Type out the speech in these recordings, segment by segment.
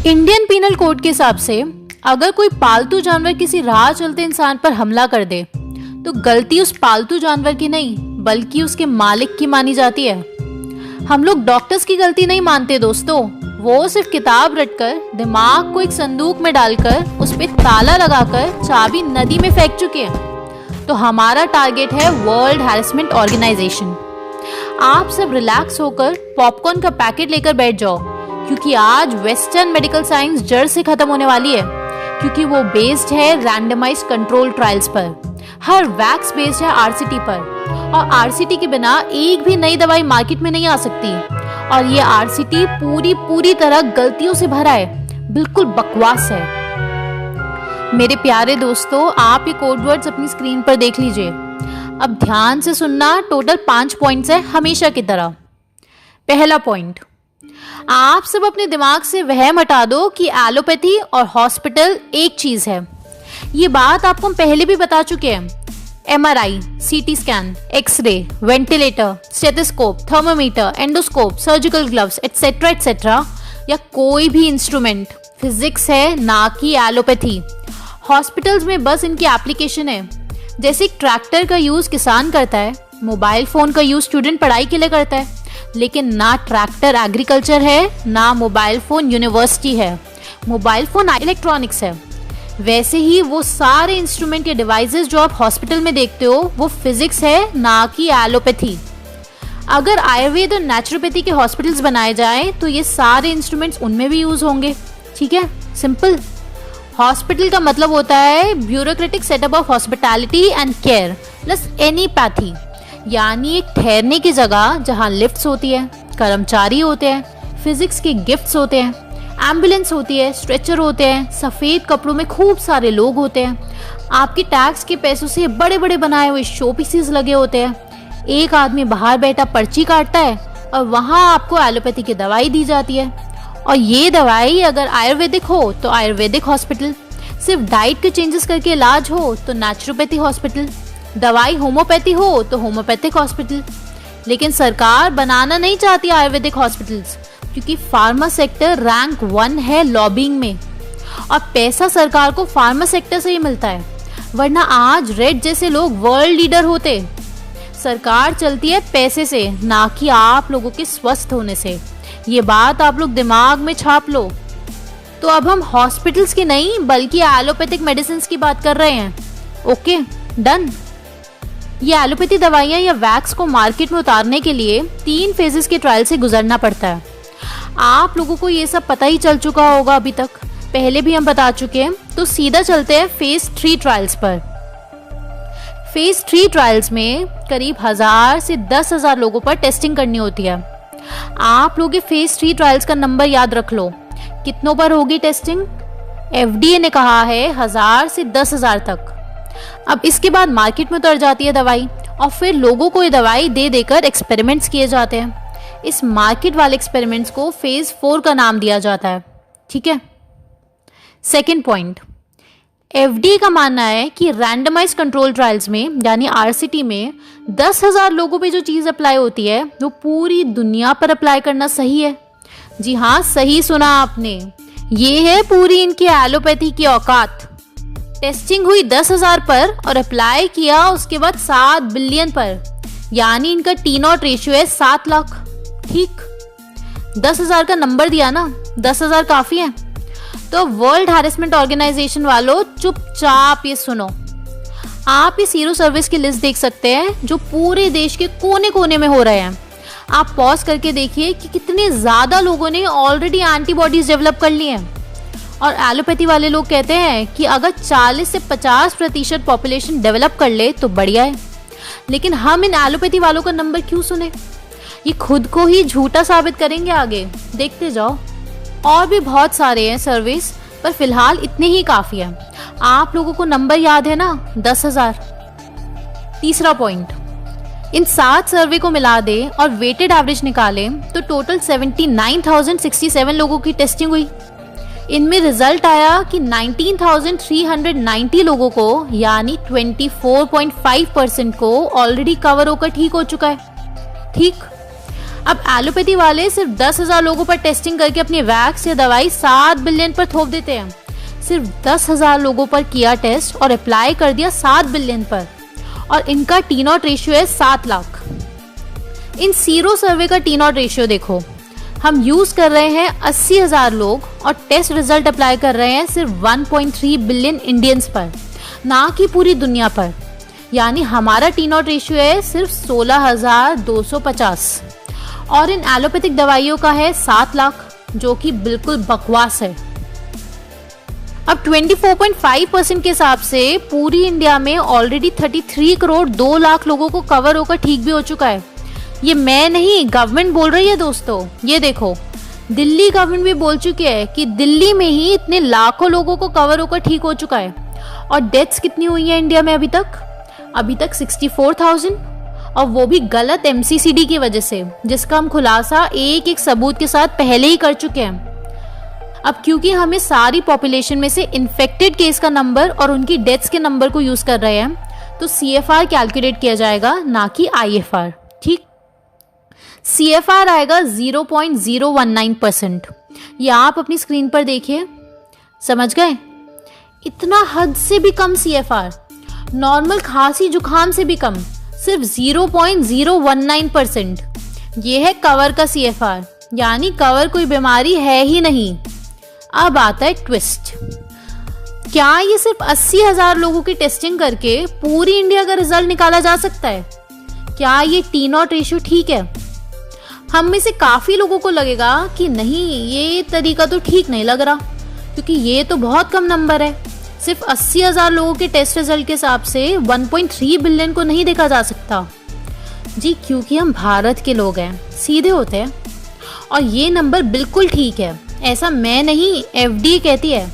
Indian penal code के हिसाब से अगर कोई पालतू जानवर किसी राह चलते इंसान पर हमला कर दे तो गलती उस पालतू जानवर की नहीं बल्कि उसके मालिक की मानी जाती है। हम लोग डॉक्टर्स की गलती नहीं मानते दोस्तों, वो सिर्फ किताब रटकर दिमाग को एक संदूक में डालकर उस पे ताला लगाकर चाबी नदी में फेंक चुके हैं। तो हमारा टारगेट है वर्ल्ड हैरेसमेंट ऑर्गेनाइजेशन। आप सब रिलैक्स होकर पॉपकॉर्न का पैकेट लेकर बैठ जाओ, क्योंकि आज वेस्टर्न मेडिकल साइंस जड़ से खत्म होने वाली है, क्योंकि वो बेस्ड है रैंडमाइज्ड कंट्रोल ट्रायल्स पर। हर वैक्स बेस्ड है आरसीटी पर, और आरसीटी के बिना एक भी नई दवाई मार्केट में नहीं आ सकती। और ये आरसीटी पूरी तरह गलतियों से भरा है, बिल्कुल बकवास है। मेरे प्यारे दोस्तों, आप ये कोड वर्ड्स अपनी स्क्रीन पर देख लीजिए। अब ध्यान से सुनना, टोटल 5 पॉइंट्स है हमेशा की तरह। पहला पॉइंट, आप सब अपने दिमाग से वहम हटा दो कि एलोपैथी और हॉस्पिटल एक चीज है। ये बात आपको हम पहले भी बता चुके हैं। MRI, CT scan, x-ray, ventilator, stethoscope, thermometer, endoscope, surgical gloves et cetera et cetera या कोई भी इंस्ट्रूमेंट फिजिक्स है, ना कि एलोपैथी। हॉस्पिटल्स में बस इनकी एप्लीकेशन है। जैसे एक ट्रैक्टर का यूज किसान करता है, मोबाइल फोन का यूज स्टूडेंट पढ़ाई के लिए करता है, लेकिन ना ट्रैक्टर एग्रीकल्चर है, ना मोबाइल फोन यूनिवर्सिटी है। मोबाइल फोन इलेक्ट्रॉनिक्स है। वैसे ही वो सारे इंस्ट्रूमेंट या डिवाइसेस जो आप हॉस्पिटल में देखते हो वो फिजिक्स है, ना कि एलोपैथी। अगर आयुर्वेद और नेचुरोपैथी के हॉस्पिटल्स बनाए जाएं तो ये सारे इंस्ट्रूमेंट्स उनमें भी यूज होंगे। ठीक है, सिंपल। हॉस्पिटल का मतलब होता है bureaucratic setup of hospitality and care plus any pathy, यानी एक ठहरने की जगह जहाँ लिफ्ट्स होती है, कर्मचारी होते हैं, फिजिक्स के गिफ्ट्स होते हैं, एम्बुलेंस होती है, स्ट्रेचर होते हैं, सफ़ेद कपड़ों में खूब सारे लोग होते हैं, आपकी टैक्स के पैसों से बड़े बड़े बनाए हुए शो पीसेस लगे होते हैं, एक आदमी बाहर बैठा पर्ची काटता है और वहाँ आपको एलोपैथी की दवाई दी जाती है। और ये दवाई अगर आयुर्वेदिक हो तो आयुर्वेदिक हॉस्पिटल, सिर्फ डाइट के चेंजेस करके इलाज हो तो नेचुरोपैथी हॉस्पिटल, दवाई होम्योपैथी हो तो होम्योपैथिक हॉस्पिटल। लेकिन सरकार बनाना नहीं चाहती आयुर्वेदिक हॉस्पिटल्स, क्योंकि फार्मा सेक्टर रैंक 1 है लॉबिंग में, और पैसा सरकार को फार्मा सेक्टर से ही मिलता है, वरना आज रेड जैसे लोग वर्ल्ड लीडर होते। सरकार चलती है पैसे से, ना कि आप लोगों के स्वस्थ होने से। ये बात आप लोग दिमाग में छाप लो। तो अब हम हॉस्पिटल्स की नहीं बल्कि एलोपैथिक मेडिसिन की बात कर रहे हैं। Okay, done. ये एलोपैथी दवाइयाँ या वैक्स को मार्केट में उतारने के लिए 3 फेजेस के ट्रायल से गुजरना पड़ता है। आप लोगों को ये सब पता ही चल चुका होगा अभी तक, पहले भी हम बता चुके हैं। तो सीधा चलते हैं फेज 3 ट्रायल्स पर। फेज 3 ट्रायल्स में करीब 1000 से 10,000 लोगों पर टेस्टिंग करनी होती है। आप लोग फेज 3 ट्रायल्स का नंबर याद रख लो। कितनों पर होगी टेस्टिंग? FDA ने कहा है 1000 से 10,000 तक। अब इसके बाद मार्केट में उतर जाती है दवाई, और फिर लोगों को ये दवाई दे देकर एक्सपेरिमेंट्स किए जाते हैं। इस मार्केट वाले एक्सपेरिमेंट्स को फेज 4 का नाम दिया जाता है। ठीक है। सेकेंड पॉइंट, FDA का मानना है कि रैंडमाइज कंट्रोल ट्रायल्स में यानी RCT में 10,000 लोगों पे जो चीज अप्लाई होती है वो पूरी दुनिया पर अप्लाई करना सही है। जी हाँ, सही सुना आपने, ये है पूरी इनकी एलोपैथी की औकात। टेस्टिंग हुई 10,000 पर और अप्लाई किया उसके बाद 7 बिलियन पर, यानी इनका T0 रेशियो है 7 लाख। ठीक, 10,000 का नंबर दिया ना, 10,000 काफी है। तो वर्ल्ड हैरेसमेंट ऑर्गेनाइजेशन वालों, चुपचाप ये सुनो। आप इस सीरो सर्विस की लिस्ट देख सकते हैं जो पूरे देश के कोने कोने में हो रहे हैं। आप पॉज करके देखिए कि कितने ज्यादा लोगों ने ऑलरेडी एंटीबॉडीज डेवलप कर ली हैं। और एलोपैथी वाले लोग कहते हैं कि अगर 40 से 50% पॉपुलेशन डेवलप कर ले तो बढ़िया है। लेकिन हम इन एलोपैथी वालों का नंबर क्यों सुने? ये खुद को ही झूठा साबित करेंगे आगे, देखते जाओ। और भी बहुत सारे हैं सर्विस, पर फिलहाल इतने ही काफी है। आप लोगों को नंबर याद है ना, 10,000। तीसरा पॉइंट, इन 7 सर्वे को मिला दे और वेटेड एवरेज निकाले तो टोटल 79,067 लोगों की टेस्टिंग हुई। इनमें रिजल्ट आया कि 19,390 लोगों को यानी 24.5% को ऑलरेडी कवर होकर ठीक हो चुका है। ठीक, अब एलोपैथी वाले सिर्फ 10,000 लोगों पर टेस्टिंग करके अपनी वैक्स या दवाई 7 बिलियन पर थोप देते हैं। सिर्फ 10,000 लोगों पर किया टेस्ट और अप्लाई कर दिया 7 बिलियन पर, और इनका टी नॉट रेशियो है 7 लाख। इन सीरो सर्वे का टी नॉट रेशियो देखो, हम यूज कर रहे हैं 80,000 लोग और टेस्ट रिजल्ट अप्लाई कर रहे हैं सिर्फ 1.3 बिलियन इंडियंस पर, ना कि पूरी दुनिया पर। यानी हमारा टी नॉट रेशियो है सिर्फ 16,250 और इन एलोपैथिक दवाइयों का है 7 लाख, जो कि बिल्कुल बकवास है। अब 24.5% के हिसाब से पूरी इंडिया में ऑलरेडी 33 करोड़ 2 लाख लोगों को कवर होकर ठीक भी हो चुका है। ये मैं नहीं, गवर्नमेंट बोल रही है दोस्तों। ये देखो, दिल्ली गवर्नमेंट भी बोल चुकी है कि दिल्ली में ही इतने लाखों लोगों को कवर होकर ठीक हो चुका है। और डेथ्स कितनी हुई है इंडिया में अभी तक 64,000, और वो भी गलत MCCD की वजह से, जिसका हम खुलासा एक एक सबूत के साथ पहले ही कर चुके हैं। अब क्योंकि हमें सारी पॉपुलेशन में से इन्फेक्टेड केस का नंबर और उनकी डेथ्स के नंबर को यूज कर रहे हैं, तो CFR कैलकुलेट किया जाएगा, ना कि IFR। ठीक, CFR आएगा 0.019%। ये आप अपनी स्क्रीन पर देखिए, समझ गए? इतना हद से भी कम CFR, नॉर्मल खांसी जुकाम से भी कम, सिर्फ 0.019%। ये है कवर का CFR, यानी कवर कोई बीमारी है ही नहीं। अब आता है ट्विस्ट, क्या ये सिर्फ 80,000 लोगों की टेस्टिंग करके पूरी इंडिया का रिजल्ट निकाला जा सकता है? क्या ये टी नॉट रेशियो ठीक है? हम में से काफी लोगों को लगेगा कि नहीं, ये तरीका तो ठीक नहीं लग रहा, क्योंकि ये तो बहुत कम नंबर है। सिर्फ 80,000 लोगों के टेस्ट रिजल्ट के हिसाब से 1.3 बिलियन को नहीं देखा जा सकता। जी, क्योंकि हम भारत के लोग हैं, सीधे होते हैं, और ये नंबर बिल्कुल ठीक है। ऐसा मैं नहीं, FDA कहती है।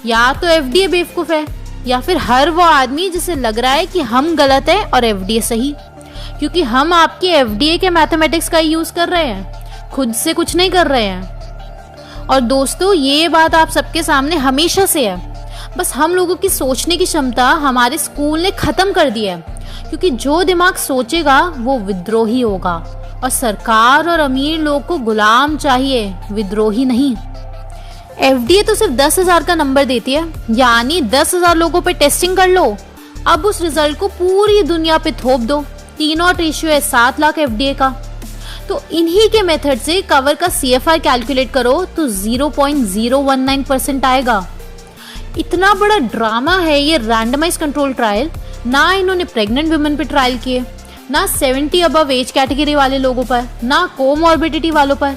या तो FDA बेवकूफ़ है, या फिर हर वो आदमी जिसे लग रहा है कि हम गलत है और FDA सही, क्योंकि हम आपके FDA के मैथमेटिक्स का यूज़ कर रहे हैं, खुद से कुछ नहीं कर रहे हैं। और दोस्तों, ये बात आप सबके सामने हमेशा से है, बस हम लोगों की सोचने की क्षमता हमारे स्कूल ने ख़त्म कर दी है, क्योंकि जो दिमाग सोचेगा वो विद्रोही होगा, और सरकार और अमीर लोग को गुलाम चाहिए, विद्रोही नहीं। FDA तो सिर्फ 10,000 का नंबर देती है, यानी 10,000 लोगों पे टेस्टिंग कर लो, अब उस रिजल्ट को पूरी दुनिया पे थोप दो। टी नॉट रेशियो है 7 लाख FDA का, तो इन्हीं के मेथड से कवर का CFR कैलकुलेट करो तो 0.019% आएगा। इतना बड़ा ड्रामा है ये रैंडमाइज कंट्रोल ट्रायल। ना इन्होंने प्रेग्नेंट वुमेन पे ट्रायल किए, ना 70 अबव एज कैटेगरी वाले लोगों पर, ना कोमॉर्बिडिटी वालों पर।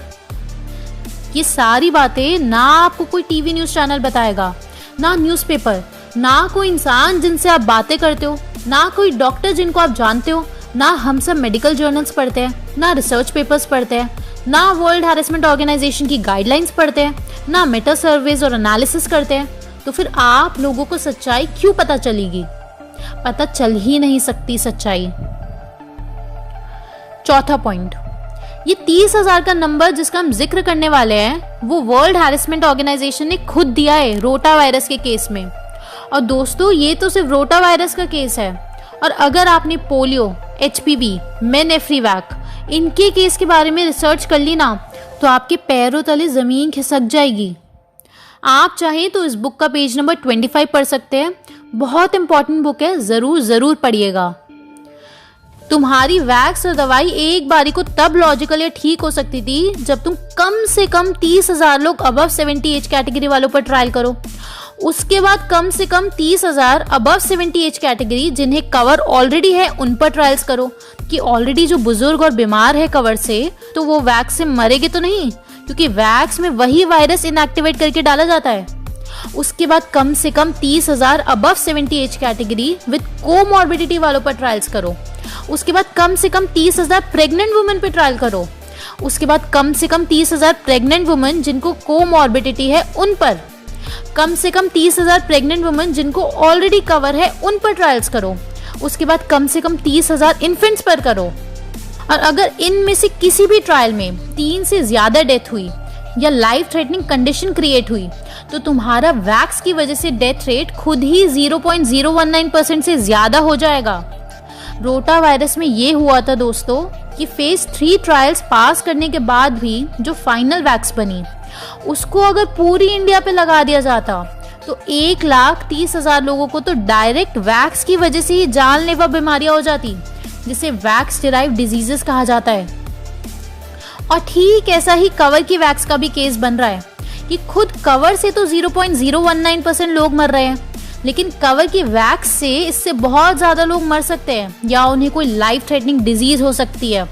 ये सारी बातें ना आपको कोई टीवी न्यूज चैनल बताएगा, ना न्यूज़पेपर, ना कोई इंसान जिनसे आप बातें करते हो, ना कोई डॉक्टर जिनको आप जानते हो, ना हम सब मेडिकल जर्नल्स पढ़ते हैं, ना रिसर्च पेपर्स पढ़ते हैं, ना वर्ल्ड हैरेसमेंट ऑर्गेनाइजेशन की गाइडलाइंस पढ़ते हैं, ना मेटा सर्वेज और एनालिसिस करते हैं। तो फिर आप लोगों को सच्चाई क्यों पता चलेगी? पता चल ही नहीं सकती सच्चाई। चौथा पॉइंट, ये 30,000 का नंबर जिसका हम जिक्र करने वाले हैं, वो वर्ल्ड हैरेसमेंट ऑर्गेनाइजेशन ने खुद दिया है रोटा वायरस के केस में। और दोस्तों, ये तो सिर्फ रोटा वायरस का केस है, और अगर आपने पोलियो, HPV, मेनेफ्रीवैक, इनके केस के बारे में रिसर्च कर ली ना, तो आपके पैरों तले जमीन खिसक जाएगी। आप चाहें तो इस बुक का पेज नंबर 25 पढ़ सकते हैं, बहुत इंपॉर्टेंट बुक है, जरूर पढ़िएगा। तुम्हारी वैक्स और दवाई एक बारी को तब लॉजिकल या ठीक हो सकती थी जब तुम कम से कम 30,000 लोग अबव 70 एज कैटेगरी वालों पर ट्रायल करो, उसके बाद कम से कम 30,000 अबव 70 एज कैटेगरी जिन्हें कवर ऑलरेडी है उन पर ट्रायल्स करो, कि ऑलरेडी जो बुजुर्ग और बीमार है कवर से, तो वो वैक्स से मरेंगे तो नहीं, क्योंकि वैक्स में वही वायरस इनएक्टिवेट करके डाला जाता है। उसके बाद कम से कम 30,000 above 70 age category with comorbidity वालों पर ट्रायल्स करो। उसके बाद कम से कम 30,000 प्रेग्नेंट वुमेन पे ट्रायल करो। उसके बाद कम से कम 30,000 प्रेग्नेंट वुमेन जिनको कोमॉर्बिडिटी है उन पर, कम से कम 30,000 प्रेग्नेंट वुमेन जिनको ऑलरेडी कवर है उन पर ट्रायल्स करो। उसके बाद कम से कम 30,000 इन्फेंट्स पर करो। और अगर इनमें से किसी भी ट्रायल में 3 से ज्यादा डेथ हुई या लाइफ थ्रेटनिंग कंडीशन क्रिएट हुई, तो तुम्हारा वैक्स की वजह से डेथ रेट खुद ही 0.019% से ज्यादा हो जाएगा। रोटा वायरस में ये हुआ था दोस्तों, कि फेज 3 ट्रायल्स पास करने के बाद भी जो फाइनल वैक्स बनी उसको अगर पूरी इंडिया पे लगा दिया जाता तो 1,30,000 लोगों को तो डायरेक्ट वैक्स की वजह से ही जानलेवा बीमारियां हो जाती, जिसे वैक्स डिराइव डिजीजेस कहा जाता है। और ठीक ऐसा ही कवर की वैक्स का भी केस बन रहा है कि खुद कवर से तो 0.019% लोग मर रहे हैं, लेकिन कवर की वैक्स से इससे बहुत ज्यादा लोग मर सकते हैं या उन्हें कोई लाइफ थ्रेटनिंग डिजीज हो सकती है।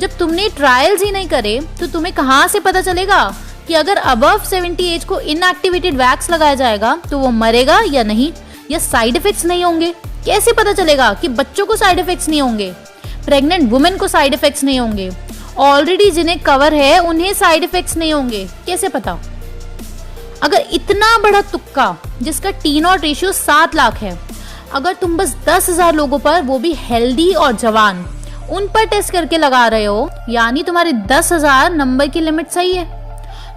जब तुमने ट्रायल्स ही नहीं करे तो तुम्हें कहां से पता चलेगा कि अगर अबव 70 एज को इनएक्टिवेटेड वैक्स लगाया जाएगा तो वो मरेगा या नहीं, या साइड इफेक्ट्स नहीं होंगे? कैसे पता चलेगा कि बच्चों को साइड इफेक्ट्स नहीं होंगे, प्रेग्नेंट वुमेन को साइड इफेक्ट्स नहीं होंगे, ऑलरेडी जिन्हें कवर है उन्हें साइड इफेक्ट्स नहीं होंगे? कैसे पता? अगर इतना बड़ा तुक्का जिसका टी नॉट रेशियो 7 लाख है, अगर तुम बस 10,000 लोगों पर, वो भी हेल्दी और जवान, उन पर टेस्ट करके लगा रहे हो, यानी तुम्हारे 10,000 नंबर की लिमिट सही है,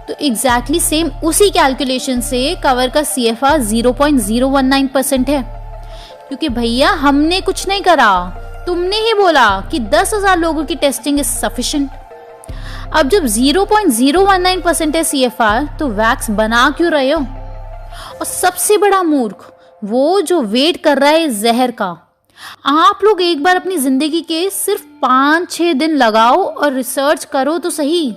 तो एग्जैक्टली सेम उसी कैलकुलेशन से कवर का CFR 0.019% है। क्योंकि भैया हमने कुछ नहीं करा, तुमने ही बोला कि 10,000 लोगों की टेस्टिंग इज सफिशिएंट। अब जब 0.019% है CFR, तो वैक्स बना क्यों रहे हो? और सबसे बड़ा मूर्ख वो जो वेट कर रहा है जहर का। आप लोग एक बार अपनी जिंदगी के सिर्फ 5-6 दिन लगाओ और रिसर्च करो तो सही।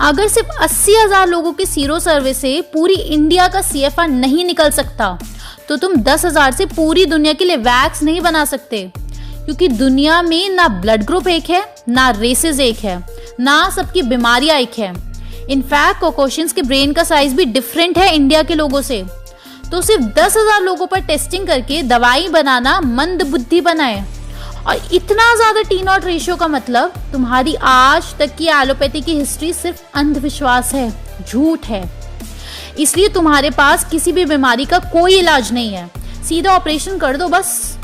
अगर सिर्फ 80,000 लोगों के सीरो सर्वे से पूरी इंडिया का CFR नहीं निकल सकता, तो तुम 10,000 से पूरी दुनिया के लिए वैक्स नहीं बना सकते। क्योंकि दुनिया में ना ब्लड ग्रुप एक है, ना रेसेस एक है, ना सबकी बीमारियां एक है। इनफैक्ट कॉकॉशियंस के ब्रेन का साइज भी डिफरेंट है इंडिया के लोगों से। तो सिर्फ 10,000 लोगों पर टेस्टिंग करके दवाई बनाना मंद बुद्धि बनाए। और इतना ज्यादा टी नॉट रेशियो का मतलब तुम्हारी आज तक की एलोपैथी की हिस्ट्री सिर्फ अंधविश्वास है, झूठ है। इसलिए तुम्हारे पास किसी भी बीमारी का कोई इलाज नहीं है, सीधा ऑपरेशन कर दो बस।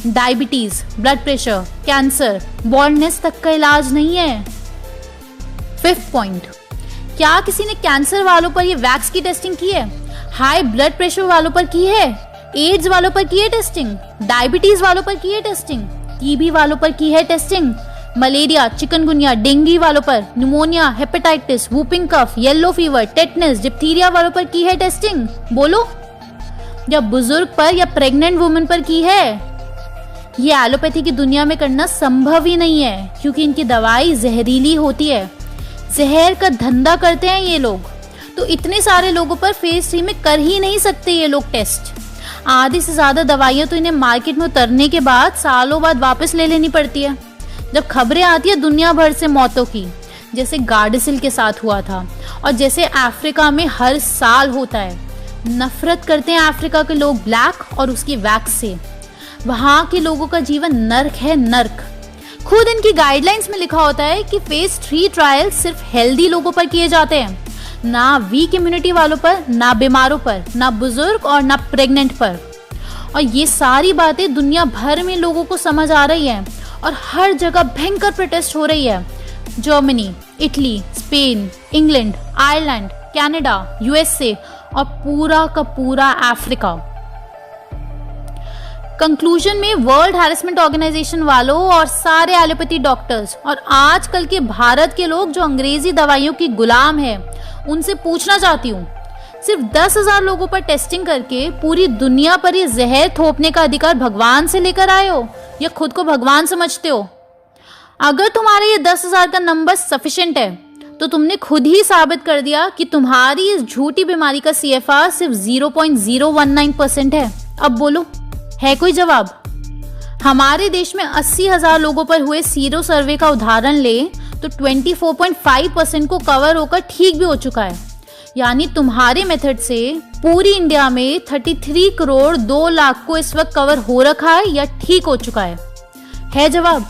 Diabetes, blood pressure, cancer, baldness तक का इलाज नहीं है। 5th पॉइंट, क्या किसी ने कैंसर वालों पर ये वैक्स की टेस्टिंग की है? हाई ब्लड प्रेशर वालों पर की है? एड्स वालों पर की है टेस्टिंग? डायबिटीज वालों पर की है टेस्टिंग? टीबी वालों पर की है टेस्टिंग? मलेरिया, चिकनगुनिया, डेंगू वालों पर, pneumonia, hepatitis, whooping cough, yellow fever, tetanus, diphtheria वालों पर की है टेस्टिंग? बोलो। या बुजुर्ग पर या प्रेग्नेंट वुमेन पर की है? ये एलोपैथी की दुनिया में करना संभव ही नहीं है, क्योंकि इनकी दवाई जहरीली होती है। जहर का धंधा करते हैं ये लोग। तो इतने सारे लोगों पर फेज 3 में कर ही नहीं सकते ये लोग टेस्ट। आधी से ज्यादा दवाइयां तो इन्हें मार्केट में उतरने के बाद सालों बाद वापस ले लेनी पड़ती है। जब खबरें आती है दुनिया भर से मौतों की, जैसे गार्डेसिल के साथ हुआ था और जैसे अफ्रीका में हर साल होता है। नफरत करते हैं अफ्रीका के लोग ब्लैक और उसकी वैक्स से। वहां के लोगों का जीवन नर्क है, नर्क। खुद इनकी गाइडलाइंस में लिखा होता है कि फेज 3 ट्रायल सिर्फ हेल्दी लोगों पर किए जाते हैं, ना वीक इम्यूनिटी वालों पर, ना बीमारों पर, ना बुजुर्ग और ना प्रेग्नेंट पर। और ये सारी बातें दुनिया भर में लोगों को समझ आ रही है और हर जगह भयंकर प्रोटेस्ट हो रही है। Germany, Italy, Spain, England, Ireland, Canada, USA और पूरा का पूरा अफ्रीका। कंक्लूजन में वर्ल्ड हैरेसमेंट ऑर्गेनाइजेशन वालों और सारे एलोपैथी डॉक्टर्स और आजकल के भारत के लोग जो अंग्रेजी दवाइयों की गुलाम है, उनसे पूछना चाहती हूँ, सिर्फ 10,000 लोगों पर टेस्टिंग करके पूरी दुनिया पर ये जहर थोपने का अधिकार भगवान से लेकर आए हो या खुद को भगवान समझते हो? अगर तुम्हारे ये 10,000 का नंबर सफिशिएंट है तो तुमने खुद ही साबित कर दिया कि तुम्हारी इस झूठी बीमारी का CFR सिर्फ 0.019% है। अब बोलो, है कोई जवाब? हमारे देश में 80,000 लोगों पर हुए सीरो सर्वे का उदाहरण ले तो 24.5% को कवर होकर ठीक भी हो चुका है। यानी तुम्हारे मेथड से पूरी इंडिया में 33 करोड़ 2 लाख को इस वक्त कवर हो रखा है या ठीक हो चुका है जवाब?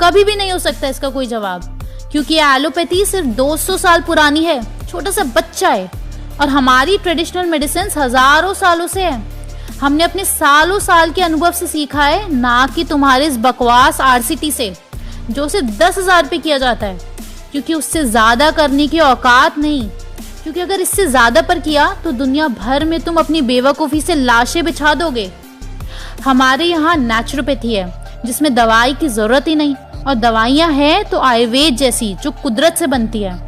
कभी भी नहीं हो सकता इसका कोई जवाब, क्योंकि एलोपैथी सिर्फ 200 साल पुरानी है, छोटा सा बच्चा है। और हमारी ट्रेडिशनल मेडिसिन हजारों सालों से है। हमने अपने सालों साल के अनुभव से सीखा है, ना कि तुम्हारे इस बकवास RCT से जो सिर्फ 10,000 पे किया जाता है, क्योंकि उससे ज्यादा करने की औकात नहीं। क्योंकि अगर इससे ज्यादा पर किया तो दुनिया भर में तुम अपनी बेवकूफी से लाशें बिछा दोगे। हमारे यहाँ नेचुरोपैथी है जिसमें दवाई की जरूरत ही नहीं, और दवाइयाँ हैं तो आयुर्वेद जैसी जो कुदरत से बनती है।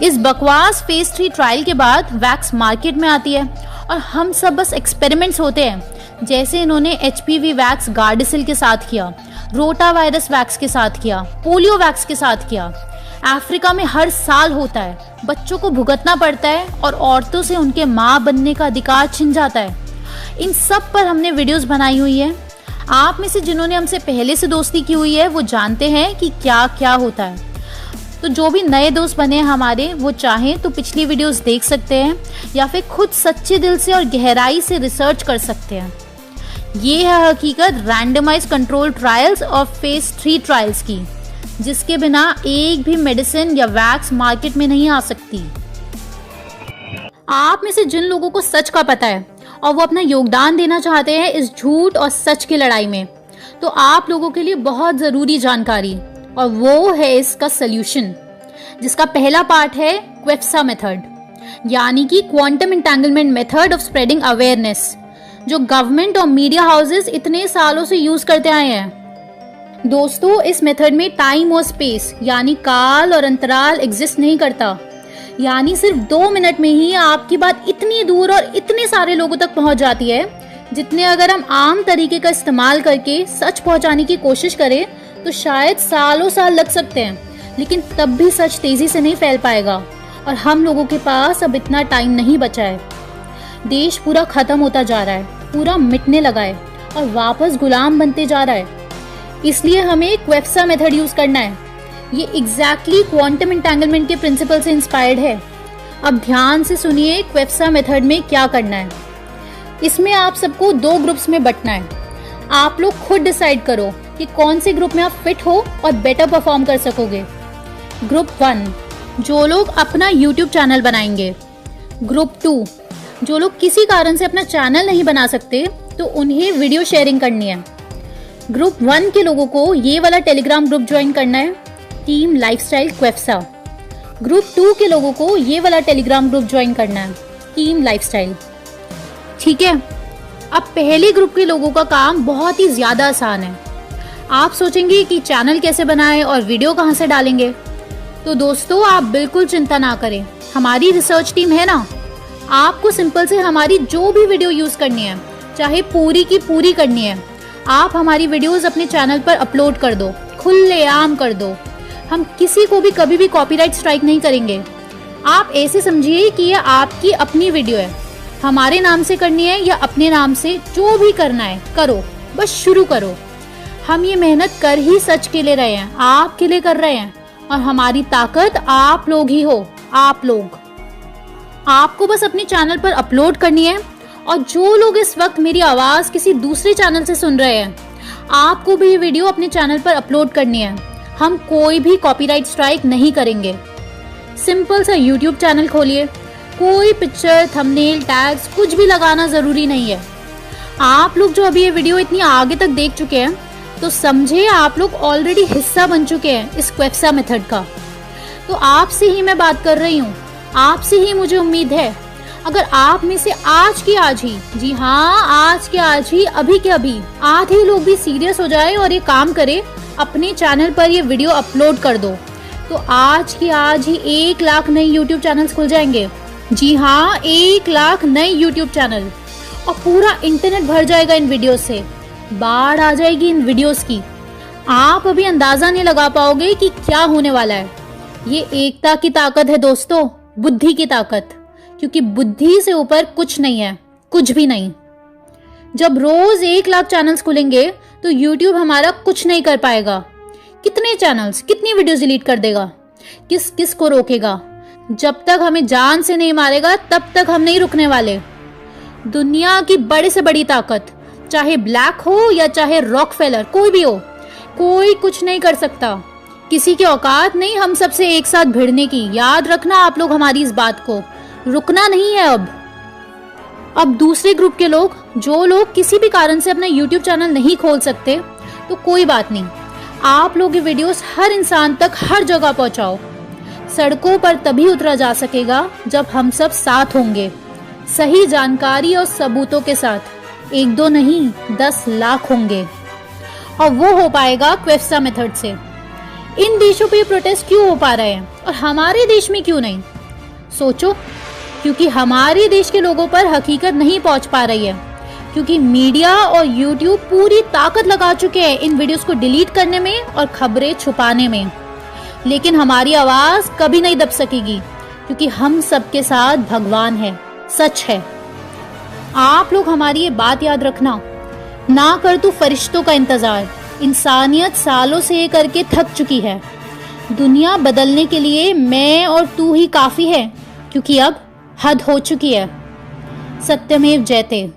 इस बकवास फेज 3 ट्रायल के बाद वैक्स मार्केट में आती है और हम सब बस एक्सपेरिमेंट्स होते हैं। जैसे इन्होंने HPV वैक्स गार्डेसिल के साथ किया, रोटा वायरस वैक्स के साथ किया, पोलियो वैक्स के साथ किया। अफ्रीका में हर साल होता है, बच्चों को भुगतना पड़ता है और औरतों से उनके माँ बनने का अधिकार छिन जाता है। इन सब पर हमने वीडियोस बनाई हुई है। आप में से जिन्होंने हमसे पहले से दोस्ती की हुई है वो जानते हैं कि क्या क्या होता है। तो जो भी नए दोस्त बने हैं हमारे, वो चाहें तो पिछली वीडियोस देख सकते हैं या फिर खुद सच्चे दिल से और गहराई से रिसर्च कर सकते हैं। ये है हकीकत रैंडमाइज कंट्रोल ट्रायल्स और फेज 3 ट्रायल्स की, जिसके बिना एक भी मेडिसिन या वैक्स मार्केट में नहीं आ सकती। आप में से जिन लोगों को सच का पता है और वो अपना योगदान देना चाहते हैं इस झूठ और सच की लड़ाई में, तो आप लोगों के लिए बहुत ज़रूरी जानकारी, और वो है इसका सल्यूशन, जिसका पहला पार्ट है क्वेफ्सा मेथड, यानी कि quantum entanglement method of spreading awareness, जो गवर्नमेंट और मीडिया हाउसेस इतने सालों से यूज करते आए हैं। दोस्तों, इस मेथड में टाइम और स्पेस यानी काल और अंतराल एग्जिस्ट नहीं करता, यानी सिर्फ 2 मिनट में ही आपकी बात इतनी दूर और इतने सारे लोगों तक पहुंच जाती है, जितने अगर हम आम तरीके का इस्तेमाल करके सच पहुंचाने की कोशिश करें तो शायद सालों साल लग सकते हैं, लेकिन तब भी सच तेजी से नहीं फैल पाएगा और हम लोगों के पास अब इतना टाइम नहीं बचा है। देश पूरा खत्म होता जा रहा है, पूरा मिटने लगा है और वापस गुलाम बनते जा रहा है। इसलिए हमें क्वेफ्सा मेथड यूज करना है। ये एग्जैक्टली क्वांटम एंटेंगलमेंट के प्रिंसिपल से इंस्पायर्ड है। अब ध्यान से सुनिए क्वेफ्सा मेथड में क्या करना है। इसमें आप सबको 2 ग्रुप्स में बंटना है। आप लोग खुद डिसाइड करो कि कौन से ग्रुप में आप फिट हो और बेटर परफॉर्म कर सकोगे। ग्रुप 1, जो लोग अपना YouTube चैनल बनाएंगे। ग्रुप 2, जो लोग किसी कारण से अपना चैनल नहीं बना सकते तो उन्हें वीडियो शेयरिंग करनी है। ग्रुप 1 के लोगों को ये वाला टेलीग्राम ग्रुप ज्वाइन करना है, टीम लाइफस्टाइल क्वेफ्सा। ग्रुप 2 के लोगों को ये वाला टेलीग्राम ग्रुप ज्वाइन करना है, टीम लाइफस्टाइल। ठीक है, अब पहले ग्रुप के लोगों का काम बहुत ही ज्यादा आसान है। आप सोचेंगे कि चैनल कैसे बनाएं और वीडियो कहां से डालेंगे, तो दोस्तों आप बिल्कुल चिंता ना करें, हमारी रिसर्च टीम है ना। आपको सिंपल से हमारी जो भी वीडियो यूज करनी है, चाहे पूरी की पूरी करनी है, आप हमारी वीडियोस अपने चैनल पर अपलोड कर दो, खुलेआम कर दो। हम किसी को भी कभी भी कॉपीराइट स्ट्राइक नहीं करेंगे। आप ऐसे समझिए कि यह आपकी अपनी वीडियो है, हमारे नाम से करनी है या अपने नाम से, जो भी करना है करो, बस शुरू करो। हम ये मेहनत कर ही सच के लिए रहे हैं, आपके लिए कर रहे हैं, और हमारी ताकत आप लोग ही हो। आप लोग, आपको बस अपने चैनल पर अपलोड करनी है। और जो लोग इस वक्त मेरी आवाज किसी दूसरे चैनल से सुन रहे हैं, आपको भी ये वीडियो अपने चैनल पर अपलोड करनी है। हम कोई भी कॉपीराइट स्ट्राइक नहीं करेंगे। सिंपल सा YouTube चैनल खोलिए, कोई पिक्चर, थंबनेल, टैग्स कुछ भी लगाना जरूरी नहीं है। आप लोग जो अभी ये वीडियो इतनी आगे तक देख चुके हैं, तो समझे आप लोग ऑलरेडी हिस्सा बन चुके हैं इस क्वेफ्सा मेथड का। तो आपसे ही मैं बात कर रही हूँ, आपसे ही मुझे उम्मीद है। अगर आप में से आज की आज ही, जी हाँ आज के आज ही, अभी के अभी आधे लोग भी सीरियस हो जाए और ये काम करे, अपने चैनल पर ये वीडियो अपलोड कर दो, तो आज की आज ही 1 लाख नए YouTube चैनल्स खुल जाएंगे। जी हाँ, 1 लाख नए YouTube चैनल, और पूरा इंटरनेट भर जाएगा इन वीडियो से। बाढ़ आ जाएगी इन वीडियोस की। आप अभी अंदाजा नहीं लगा पाओगे कि क्या होने वाला है। ये एकता की ताकत है दोस्तों, बुद्धि की ताकत, क्योंकि बुद्धि से ऊपर कुछ नहीं है, कुछ भी नहीं। जब रोज 1 लाख चैनल्स खुलेंगे तो YouTube हमारा कुछ नहीं कर पाएगा। कितने चैनल्स, कितनी वीडियोस डिलीट कर देगा, किस किस को रोकेगा। जब तक हमें जान से नहीं मारेगा तब तक हम नहीं रुकने वाले। दुनिया की बड़े से बड़ी ताकत, चाहे ब्लैक हो या चाहे रॉकफेलर, कोई भी हो, कोई कुछ नहीं कर सकता। किसी की औकात नहीं हम सबसे एक साथ भिड़ने की। याद रखना आप लोग हमारी इस बात को, रुकना नहीं है। अब दूसरे ग्रुप के लोग, जो लोग किसी भी कारण से अपना YouTube चैनल नहीं खोल सकते, तो कोई बात नहीं, आप लोग ये वीडियोस हर इंसान तक हर जगह पहुंचाओ। सड़कों पर तभी उतरा जा सकेगा जब हम सब साथ होंगे, सही जानकारी और सबूतों के साथ। 1 2 नहीं, 10 लाख होंगे, और वो हो पाएगा क्वेफ्सा मेथड से। इन देशों पे प्रोटेस्ट क्यों हो पा रहे हैं और हमारे देश में क्यों नहीं? सोचो, क्योंकि हमारे देश के लोगों पर हकीकत नहीं पहुंच पा रही है, क्योंकि मीडिया और यूट्यूब पूरी ताकत लगा चुके हैं इन वीडियोस को डिलीट करने में और खबरें छुपाने में। लेकिन हमारी आवाज कभी नहीं दब सकेगी, क्योंकि हम सबके साथ भगवान है, सच है। आप लोग हमारी ये बात याद रखना, ना कर तू फरिश्तों का इंतजार। इंसानियत सालों से ये करके थक चुकी है। दुनिया बदलने के लिए मैं और तू ही काफी है, क्योंकि अब हद हो चुकी है। सत्यमेव जयते।